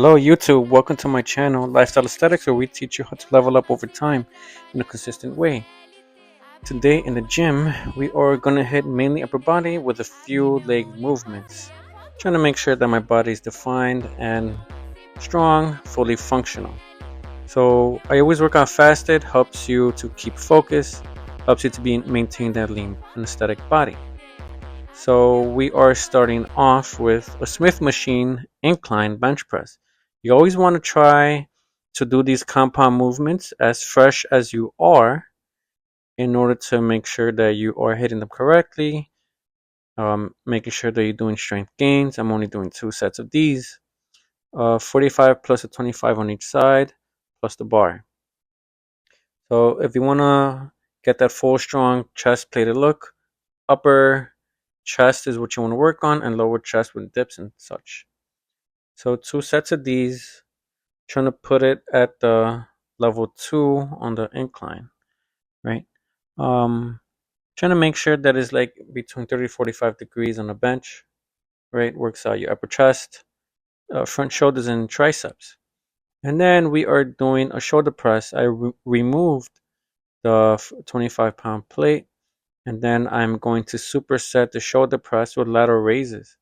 Hello YouTube, welcome to my channel Lifestyle Aesthetics, where we teach you how to level up over time in a consistent way. Today in the gym, we are going to hit mainly upper body with a few leg movements, trying to make sure that my body is defined and strong, fully functional. So I always work out fasted, helps you to keep focus, helps you to maintain that lean and aesthetic body. So we are starting off with a Smith machine incline bench press. You always want to try to do these compound movements as fresh as you are in order to make sure that you are hitting them correctly, making sure that you're doing strength gains. I'm only doing 2 sets of these, 45 plus a 25 on each side, plus the bar. So if you want to get that full strong chest plated look, upper chest is what you want to work on, and lower chest with dips and such. So 2 sets of these, trying to put it at the level 2 on the incline, right? Trying to make sure that it's like between 30 to 45 degrees on the bench, right? Works out your upper chest, front shoulders, and triceps. And then we are doing a shoulder press. I removed the 25-pound plate, and then I'm going to superset the shoulder press with lateral raises.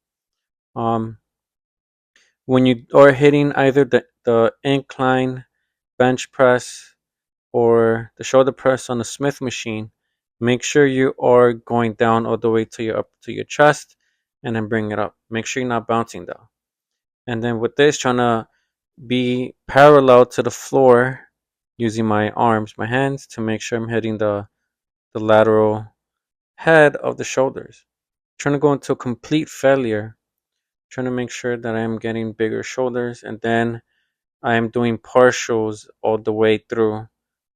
When you are hitting either the incline bench press or the shoulder press on the Smith machine, make sure you are going down all the way to your chest and then bring it up. Make sure you're not bouncing though. And then with this, trying to be parallel to the floor using my arms, my hands, to make sure I'm hitting the lateral head of the shoulders. Trying to go into complete failure, trying to make sure that I am getting bigger shoulders, and then I am doing partials all the way through,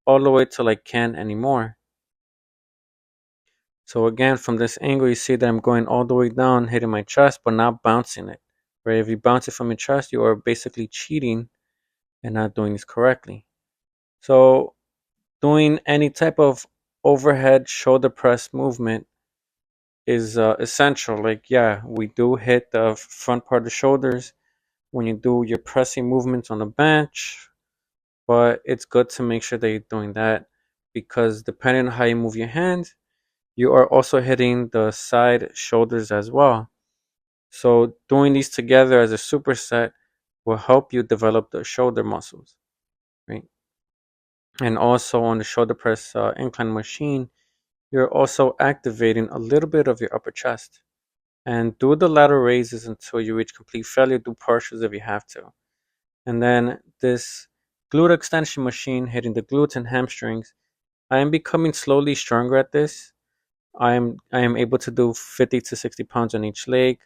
all the way till I can't anymore. So again, from this angle, you see that I'm going all the way down, hitting my chest, but not bouncing it. Right? If you bounce it from your chest, you are basically cheating and not doing this correctly. So doing any type of overhead shoulder press movement is essential. Like, yeah, we do hit the front part of the shoulders when you do your pressing movements on the bench, but it's good to make sure that you're doing that, because depending on how you move your hands, you are also hitting the side shoulders as well. So doing these together as a superset will help you develop the shoulder muscles, right? And also on the shoulder press incline machine, you're also activating a little bit of your upper chest. And do the lateral raises until you reach complete failure. Do partials if you have to. And then this glute extension machine, hitting the glutes and hamstrings. I am becoming slowly stronger at this. I am able to do 50 to 60 pounds on each leg.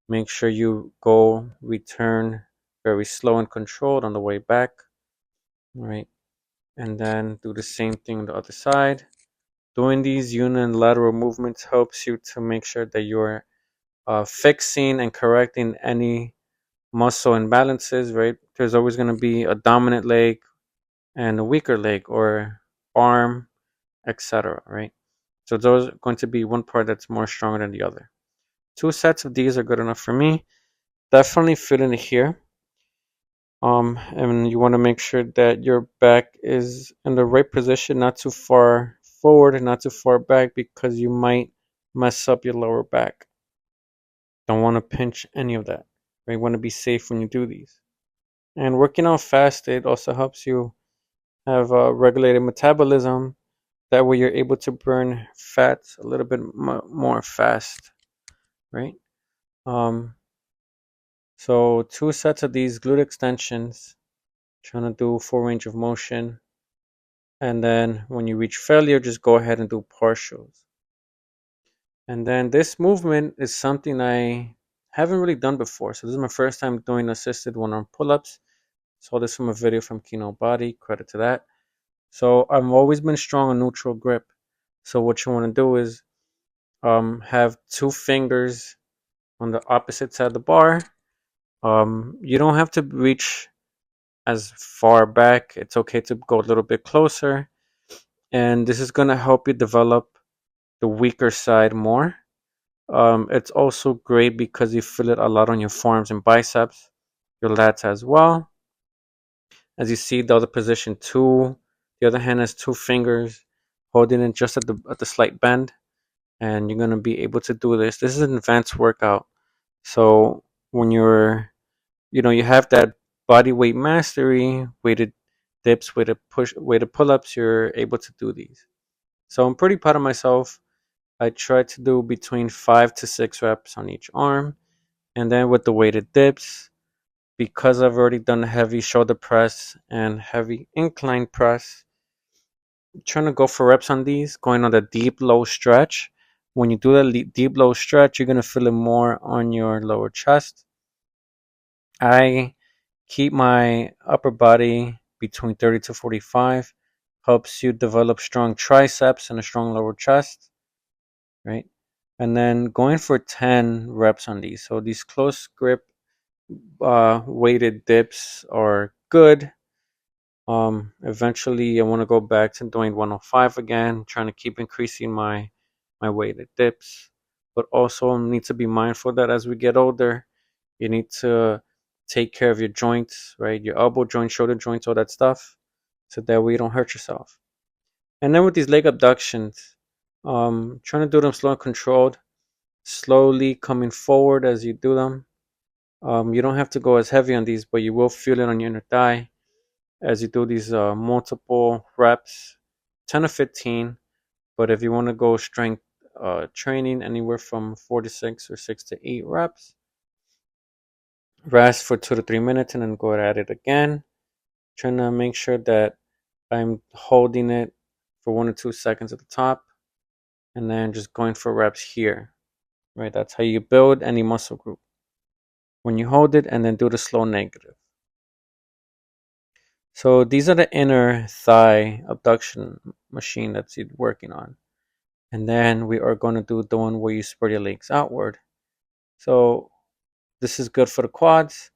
Make sure you go return very slow and controlled on the way back. All right. And then do the same thing on the other side. Doing these unilateral movements helps you to make sure that you're fixing and correcting any muscle imbalances, right? There's always going to be a dominant leg and a weaker leg or arm, etc., right? So those are going to be one part that's more stronger than the other. 2 sets of these are good enough for me. Definitely fit in here. And you want to make sure that your back is in the right position, not too far forward and not too far back, because you might mess up your lower back. Don't want to pinch any of that. Right? You want to be safe when you do these. And working out fast, it also helps you have a regulated metabolism. That way you're able to burn fats a little bit more fast, right? So 2 sets of these glute extensions, trying to do full range of motion. And then when you reach failure, just go ahead and do partials. And then this movement is something I haven't really done before. So this is my first time doing assisted one-arm pull-ups. Saw this from a video from Kino Body, credit to that. So I've always been strong on neutral grip. So what you want to do is have 2 fingers on the opposite side of the bar. You don't have to reach as far back. It's okay to go a little bit closer. And this is going to help you develop the weaker side more. It's also great because you feel it a lot on your forearms and biceps. your lats as well. As you see, the other position, the other hand has 2 fingers holding it just at the slight bend, and you're gonna be able to do this. This is an advanced workout. So when you have that body weight mastery, weighted dips, weighted pull-ups, you're able to do these. So I'm pretty proud of myself. I try to do between 5 to 6 reps on each arm, and then with the weighted dips, because I've already done heavy shoulder press and heavy incline press, I'm trying to go for reps on these, going on the deep low stretch. When you do the deep low stretch, you're gonna feel it more on your lower chest. I keep my upper body between 30 to 45. Helps you develop strong triceps and a strong lower chest, right? And then going for 10 reps on these. So these close grip weighted dips are good. Eventually I want to go back to doing 105 again, trying to keep increasing my weighted dips, but also need to be mindful that as we get older, you need to take care of your joints, right? Your elbow joints, shoulder joints, all that stuff, so that way you don't hurt yourself. And then with these leg abductions, trying to do them slow and controlled, slowly coming forward as you do them. You don't have to go as heavy on these, but you will feel it on your inner thigh as you do these multiple reps, 10 to 15. But if you want to go strength training, anywhere from 4 to 6 or 6 to 8 reps, rest for 2 to 3 minutes, and then go at it again. Trying to make sure that I'm holding it for 1 or 2 seconds at the top, and then just going for reps here, right? That's how you build any muscle group. When you hold it and then do the slow negative. So these are the inner thigh abduction machine that's working on. And then we are going to do the one where you spread your legs outward. So this is good for the quads,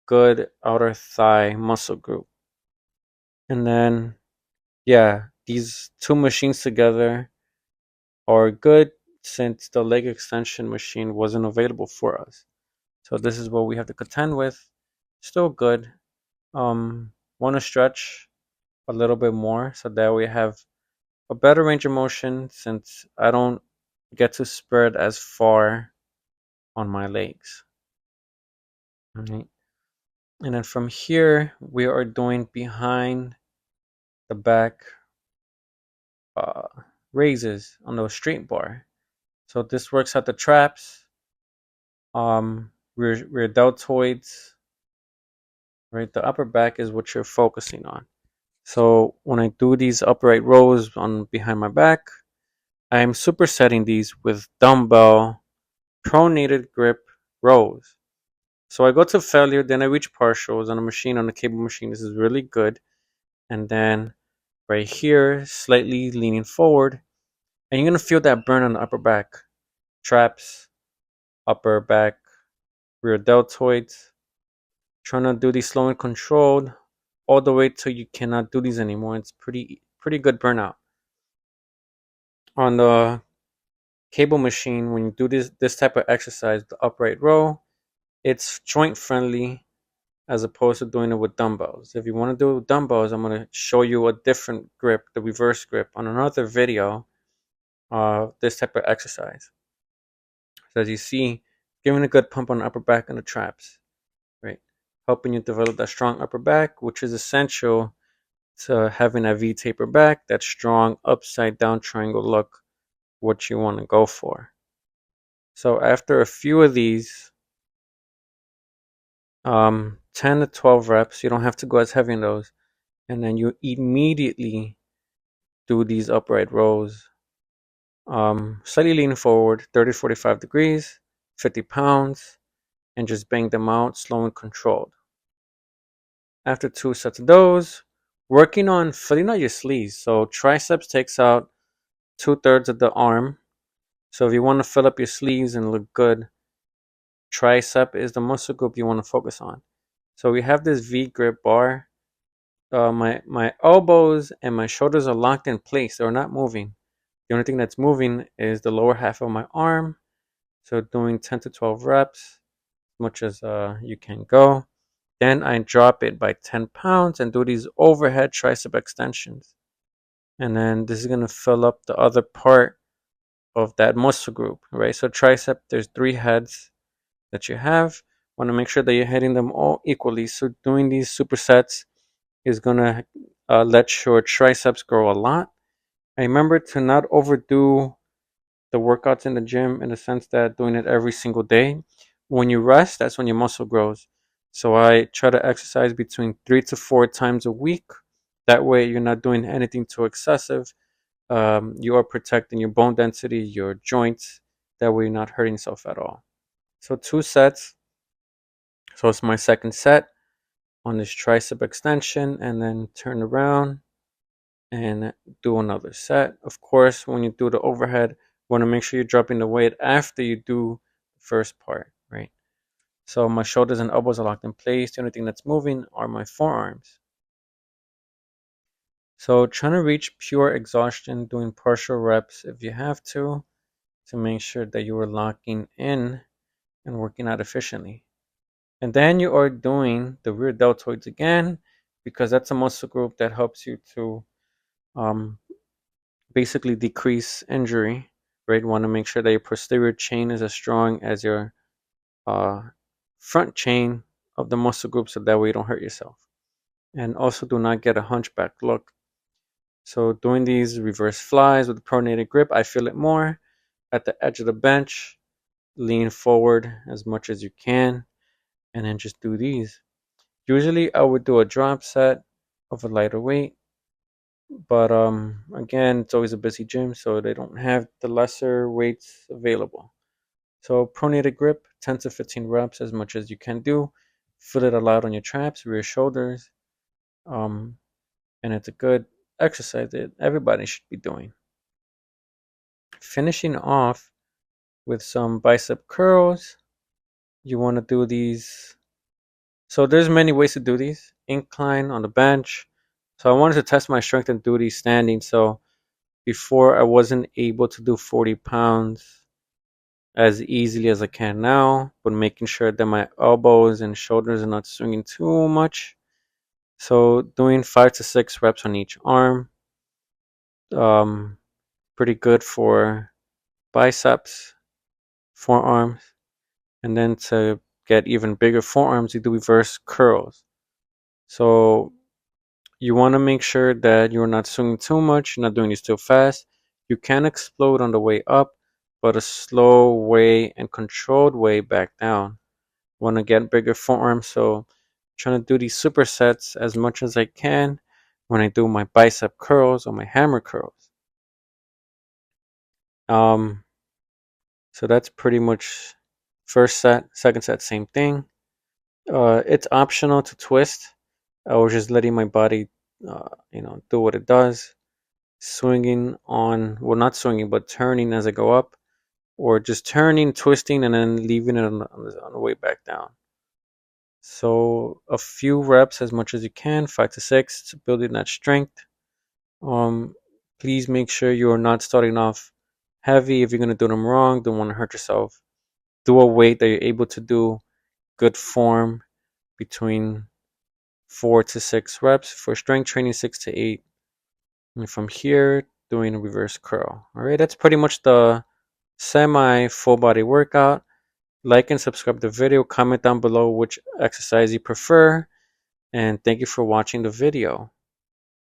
good outer thigh muscle group. And then, yeah, these 2 machines together are good since the leg extension machine wasn't available for us. So this is what we have to contend with. Still good. Want to stretch a little bit more so that we have a better range of motion since I don't get to spread as far on my legs. All right. And then from here, we are doing behind the back uh, raises on the straight bar. So this works at the traps, rear deltoids, right? The upper back is what you're focusing on. So when I do these upright rows on behind my back, I'm supersetting these with dumbbell pronated grip rows. So I go to failure, then I reach partials on a machine, on a cable machine. This is really good. And then right here, slightly leaning forward, and you're gonna feel that burn on the upper back, traps, upper back, rear deltoids. Trying to do these slow and controlled all the way till you cannot do these anymore. It's pretty good burnout. On the cable machine, when you do this type of exercise, the upright row, it's joint friendly as opposed to doing it with dumbbells. If you want to do dumbbells, I'm going to show you a different grip, the reverse grip, on another video of this type of exercise. So as you see, giving a good pump on the upper back and the traps, right? Helping you develop that strong upper back, which is essential to having a V taper back, that strong upside down triangle look, what you want to go for. So after a few of these, 10 to 12 reps, you don't have to go as heavy in those, and then you immediately do these upright rows, slightly leaning forward 30 to 45 degrees, 50 pounds, and just bang them out slow and controlled. After 2 sets of those, working on filling out your sleeves. So triceps takes out 2/3 of the arm. So if you want to fill up your sleeves and look good, tricep is the muscle group you want to focus on. So we have this V grip bar. My elbows and my shoulders are locked in place. They're not moving. The only thing that's moving is the lower half of my arm. So doing 10 to 12 reps, as much as you can go. Then I drop it by 10 pounds and do these overhead tricep extensions. And then this is going to fill up the other part of that muscle group, right? So tricep, there's 3 heads that you have. Want to make sure that you're hitting them all equally. So doing these supersets is going to let your triceps grow a lot. I remember to not overdo the workouts in the gym in the sense that doing it every single day. When you rest, that's when your muscle grows. So I try to exercise between 3 to 4 times a week. That way, you're not doing anything too excessive. You are protecting your bone density, your joints. That way, you're not hurting yourself at all. So 2 sets. So it's my second set on this tricep extension, and then turn around and do another set. Of course, when you do the overhead, you want to make sure you're dropping the weight after you do the first part, right? So my shoulders and elbows are locked in place. The only thing that's moving are my forearms. So trying to reach pure exhaustion, doing partial reps if you have to make sure that you are locking in and working out efficiently. And then you are doing the rear deltoids again, because that's a muscle group that helps you to um, basically decrease injury, right? You want to make sure that your posterior chain is as strong as your uh, front chain of the muscle group, so that way you don't hurt yourself. And also do not get a hunchback look. So doing these reverse flies with the pronated grip, I feel it more at the edge of the bench. Lean forward as much as you can, and then just do these. Usually I would do a drop set of a lighter weight, but again, it's always a busy gym, so they don't have the lesser weights available. So pronated grip, 10 to 15 reps, as much as you can do. Feel it a lot on your traps, rear shoulders, um, and it's a good exercise that everybody should be doing. Finishing off with some bicep curls. You want to do these. So there's many ways to do these. Incline on the bench. So I wanted to test my strength and do these standing. So before I wasn't able to do 40 pounds as easily as I can now, but making sure that my elbows and shoulders are not swinging too much. So doing 5 to 6 reps on each arm. Um, Pretty good for biceps, forearms, and then to get even bigger forearms, you do reverse curls. So you want to make sure that you're not swinging too much, you're not doing this too fast. You can explode on the way up, but a slow way and controlled way back down. Want to get bigger forearms, so trying to do these supersets as much as I can when I do my bicep curls or my hammer curls. Um, so that's pretty much first set. Second set, same thing. It's optional to twist. I was just letting my body, do what it does. Swinging on, well, not swinging, but turning as I go up, or just turning, twisting, and then leaving it on the way back down. So a few reps as much as you can, 5 to 6, to building that strength. Please make sure you are not starting off heavy. If you're gonna do them wrong, don't want to hurt yourself. Do a weight that you're able to do good form between 4 to 6 reps for strength training, 6 to 8. And from here, doing a reverse curl. All right, that's pretty much the semi full body workout. Like and subscribe to the video. Comment down below which exercise you prefer. And thank you for watching the video.